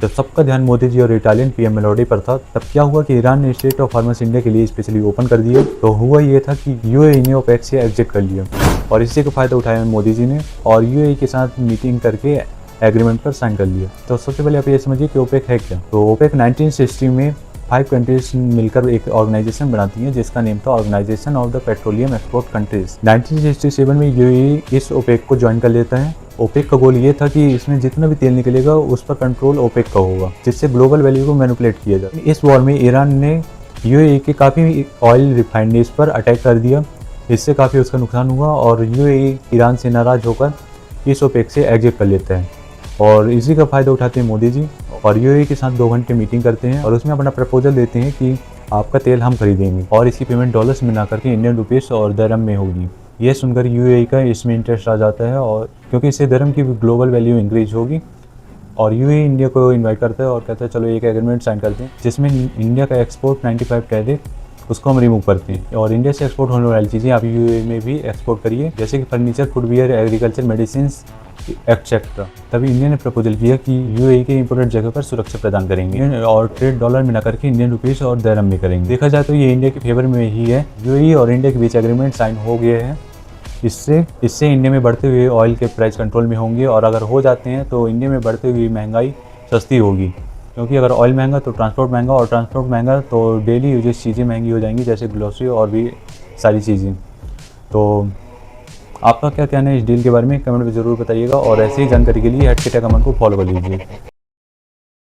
जब सबका ध्यान मोदी जी और इटालियन पीएम मेलोडी पर था, तब क्या हुआ कि ईरान ने स्टेट ऑफ हॉर्मस इंडिया के लिए स्पेशली ओपन कर दिया। तो हुआ ये था कि यूएई ने ओपेक से एग्जिट कर लिया और इसी का फायदा उठाया मोदी जी ने और यूएई के साथ मीटिंग करके एग्रीमेंट पर साइन कर लिया। तो सबसे पहले आप ये समझिए कि ओपेक है क्या। तो ओपेक 1960 में 5 कंट्रीज मिलकर एक ऑर्गेनाइजेशन बनाती हैं जिसका नेम था organisation of the petroleum export countries. 1967 में यूएई इस ओपेक को ज्वाइन कर लेता है। ओपेक का गोल ये था कि इसमें जितना भी तेल निकलेगा उस पर कंट्रोल ओपेक का होगा, जिससे ग्लोबल वैल्यू को मैनिपुलेट किया जाए। इस वॉर में ईरान ने यूएई के काफ़ी ऑयल रिफाइनरीज पर अटैक कर दिया, इससे काफ़ी उसका नुकसान हुआ और यूएई ईरान से नाराज़ होकर इस ओपेक से एग्जिट कर लेता है और इसी का फ़ायदा उठाते हैं मोदी जी और यूएई के साथ 2 घंटे मीटिंग करते हैं और उसमें अपना प्रपोजल देते हैं कि आपका तेल हम खरीदेंगे और इसकी पेमेंट डॉलर्स में ना करके इंडियन रुपीस और दरम में होगी। ये सुनकर यूएई का इसमें इंटरेस्ट आ जाता है और क्योंकि इससे दरम की ग्लोबल वैल्यू इंक्रीज होगी और यूएई इंडिया को इनवाइट करता है और कहता है चलो एक एग्रीमेंट साइन करते हैं जिसमें इंडिया का एक्सपोर्ट 95 टैरिफ उसको हम रिमूव करते हैं और इंडिया से एक्सपोर्ट होने वाली चीज़ें आप यूएई में भी एक्सपोर्ट करिए, जैसे कि furniture, footwear, agriculture, medicine etcetera. तभी इंडिया ने प्रपोजल किया कि यूएई के इंपोर्टेड जगह पर सुरक्षा प्रदान करेंगे और ट्रेड डॉलर में न करके इंडियन रुपीस और दरम में करेंगे। देखा जाए तो ये इंडिया के फेवर में ही है। यूएई और इंडिया के बीच एग्रीमेंट साइन हो गया है। इससे इंडिया में बढ़ते हुए ऑयल के प्राइस कंट्रोल में होंगे और अगर हो जाते हैं तो इंडिया में बढ़ती हुई महंगाई सस्ती होगी, क्योंकि अगर ऑयल महंगा तो ट्रांसपोर्ट महंगा और ट्रांसपोर्ट महंगा तो डेली यूजेस चीज़ें महंगी हो जाएंगी, जैसे ग्रोसरी और भी सारी चीज़ें। तो आपका क्या कहना है इस डील के बारे में, कमेंट में ज़रूर बताइएगा और ऐसी ही जानकारी के लिए @ktekaaman को फॉलो कर लीजिए।